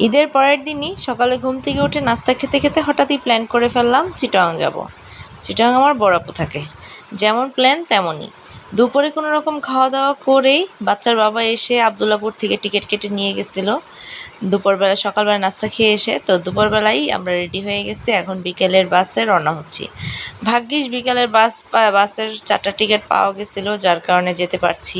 ঈদের পরের দিনই সকালে ঘুম থেকে উঠে নাস্তা খেতে খেতে হঠাৎই প্ল্যান করে ফেললাম চিটাগাং যাব। চিটাগাং আমার বড় আপু থাকে, যেমন প্ল্যান তেমনই। দুপুরে কোনো রকম খাওয়া দাওয়া করেই বাচ্চার বাবা এসে আবদুল্লাপুর থেকে টিকিট কেটে নিয়ে গেছিলো। দুপুরবেলা সকালবেলা নাস্তা খেয়ে এসে তো দুপুরবেলাই আমরা রেডি হয়ে গেছি, এখন বিকেলের বাসে রওনা হচ্ছি। ভাগ্যিস বিকেলের বাসের 4টা টিকিট পাওয়া গেছিলো, যার কারণে যেতে পারছি।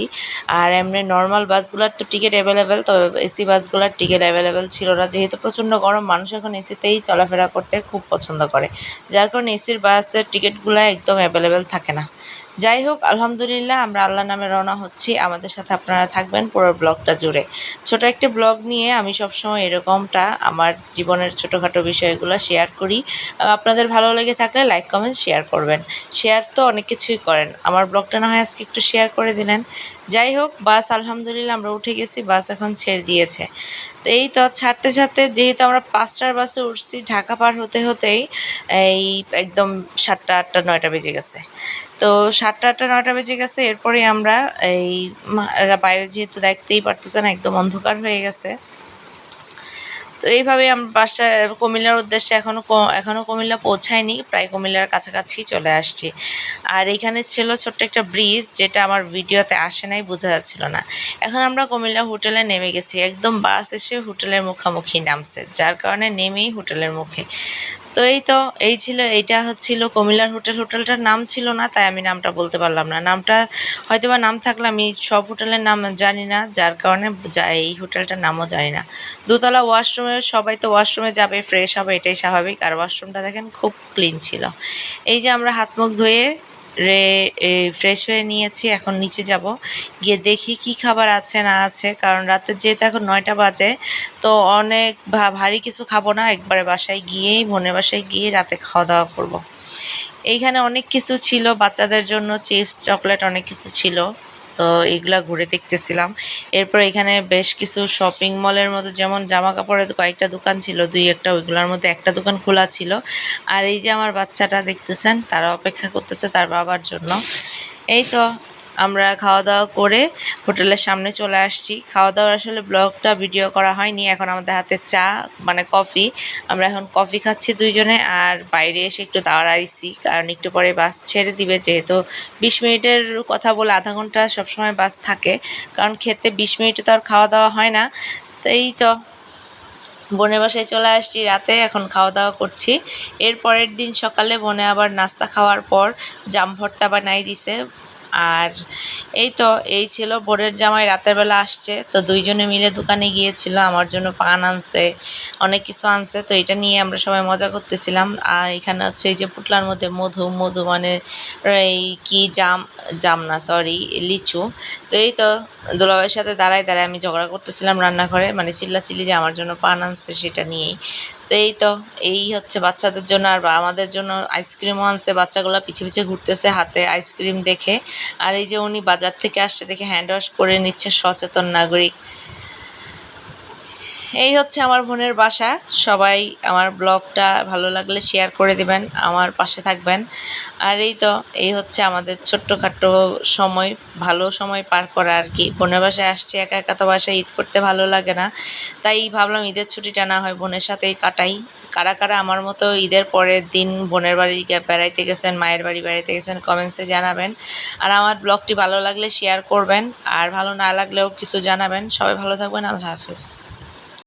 আর এমনি নর্মাল বাসগুলোর তো টিকিট অ্যাভেলেবেল, তবে এসি বাসগুলোর টিকিট অ্যাভেলেবেল ছিল না, যেহেতু প্রচণ্ড গরম, মানুষ এখন এসিতেই চলাফেরা করতে খুব পছন্দ করে, যার কারণে এসির বাসের টিকিটগুলো একদম অ্যাভেলেবেল থাকে না। যাই হোক, আলহামদুলিল্লাহ আমরা আল্লাহর নামে রওনা হচ্ছি। আমাদের সাথে আপনারা থাকবেন পুরো ব্লগটা জুড়ে। ছোট একটা ব্লগ নিয়ে আমি সবসময় এরকমটা আমার জীবনের ছোটোখাটো বিষয়গুলো শেয়ার করি। আপনাদের ভালো লেগে থাকলে লাইক কমেন্ট শেয়ার করবেন। শেয়ার তো অনেক কিছুই করেন, আমার ব্লগটা না হয় আজকে একটু শেয়ার করে দিলেন। যাই হোক, বাস আলহামদুলিল্লাহ আমরা উঠে গেছি, বাস এখন ছেড়ে দিয়েছে। তো এই তো ছাড়তে ছাড়তে, যেহেতু আমরা 5টার বাসে উঠছি, ঢাকা পার হতে হতেই এই একদম 7টা 8টা 9টা বেজে গেছে। তো 7টা 8টা 9টা বেজে গেছে, এরপরে আমরা এই বাইরে যেহেতু দেখতেই পারতেছেন একদম অন্ধকার হয়ে গেছে। তো এইভাবে আমরা বাসায় কুমিল্লার উদ্দেশ্যে এখনও কুমিল্লা পৌঁছায়নি, প্রায় কুমিল্লার কাছাকাছি চলে আসছি। আর এইখানে ছিল ছোট্ট একটা ব্রিজ, যেটা আমার ভিডিওতে আসে নাই, বোঝা যাচ্ছিল না। এখন আমরা কুমিল্লা হোটেলে নেমে গেছি, একদম বাস এসে হোটেলের মুখোমুখি নামছে, যার কারণে নেমেই হোটেলের মুখে। তো এইটা হচ্ছিল কুমিল্লার হোটেল। হোটেলটার নাম ছিল না, তাই আমি নামটা বলতে পারলাম না। নামটা হয়তোবা নাম থাকলে, আমি সব হোটেলের নাম জানি না, যার কারণে এই হোটেলটার নামও জানি না। দোতলা ওয়াশরুমে, সবাই তো ওয়াশরুমে যাবে, ফ্রেশ হবে, এটাই স্বাভাবিক। আর ওয়াশরুমটা দেখেন খুব ক্লিন ছিল। এই যে আমরা হাত মুখ ধুয়ে ফ্রেশ হয়ে নিয়েছি, এখন নিচে যাব, গিয়ে দেখি কি খাবার আছে না আছে, কারণ রাতে যেহেতু এখন 9টা বাজে, তো অনেক ভারী কিছু খাবো না, একবারে বোনের বাসায় গিয়ে রাতে খাওয়া দাওয়া করব। এইখানে অনেক কিছু ছিল বাচ্চাদের জন্য, চিপস চকলেট অনেক কিছু ছিল, তো এইগুলা ঘুরে দেখতেছিলাম। এরপর এখানে বেশ কিছু শপিং মলের মতো, যেমন জামা কাপড়ের কয়েকটা দোকান ছিল, দুই একটা, ওইগুলোর মধ্যে একটা দোকান খোলা ছিল। আর এই যে আমার বাচ্চাটা দেখতেছেন, তারা অপেক্ষা করতেছে তার বাবার জন্য। এই তো আমরা খাওয়া দাওয়া করে হোটেলের সামনে চলে আসছি। খাওয়া দাওয়ার আসলে ব্লগটা ভিডিও করা হয়নি। এখন আমাদের হাতে চা, মানে কফি, আমরা এখন কফি খাচ্ছি দুইজনে। আর বাইরে এসে একটু দাঁড়াইছি, কারণ একটু পরে বাস ছেড়ে দিবে, যেহেতু 20 মিনিটের কথা বলে আধা ঘন্টা সবসময় বাস থাকে, কারণ খেতে 20 মিনিটে তো আর খাওয়া দাওয়া হয় না। তো এই তো বোনের বাসায় চলে আসছি রাতে, এখন খাওয়া দাওয়া করছি। এর পরের দিন সকালে বোনে আবার নাস্তা খাওয়ার পর জাম ভর্তা বানাই দিছে। আর এই ছিল বোনের জামাই রাতের বেলা আসছে, তো দুইজনে মিলে দোকানে গিয়েছিল, আমার জন্য পান আনছে, অনেক কিছু আনছে। তো এটা নিয়ে আমরা সবাই মজা করতেছিলাম। আর এখানে হচ্ছে এই যে পুটলার মধ্যে মধু মানে এই কি জাম না, সরি, লিচু। তো এই তো দুলাভাইয়ের সাথে দাঁড়ায় দাঁড়ায় আমি ঝগড়া করতেছিলাম রান্নাঘরে, মানে চিল্লাচিল্লি, যে আমার জন্য পান আনছে সেটা নিয়েই। তো এই হচ্ছে বাচ্চাদের জন্য। আর আমাদের জন্য আইসক্রিমও আনছে, বাচ্চাগুলো পিছে পিছে ঘুরতেছে হাতে আইসক্রিম দেখে। আর এই যে উনি বাজার থেকে আসছে দেখে হ্যান্ড ওয়াশ করে নিচ্ছে, সচেতন নাগরিক। এই হচ্ছে আমার বোনের বাসা। সবাই আমার ব্লগটা ভালো লাগলে শেয়ার করে দেবেন, আমার পাশে থাকবেন। আর এই হচ্ছে আমাদের ছোট্টখাটো সময়, ভালো সময় পার করা আর কি। বোনের বাসায় আসছি, একা একা তো বাসায় ঈদ করতে ভালো লাগে না, তাই ভাবলাম ঈদের ছুটিটা না হয় বোনের সাথেই কাটাই। কারা কারা আমার মতো ঈদের পরের দিন বোনের বাড়ি বেড়াইতে গেছেন, মায়ের বাড়ি বেড়াইতে গেছেন, কমেন্টসে জানাবেন। আর আমার ব্লগটি ভালো লাগলে শেয়ার করবেন, আর ভালো না লাগলেও কিছু জানাবেন। সবাই ভালো থাকবেন, আল্লাহ হাফেজ।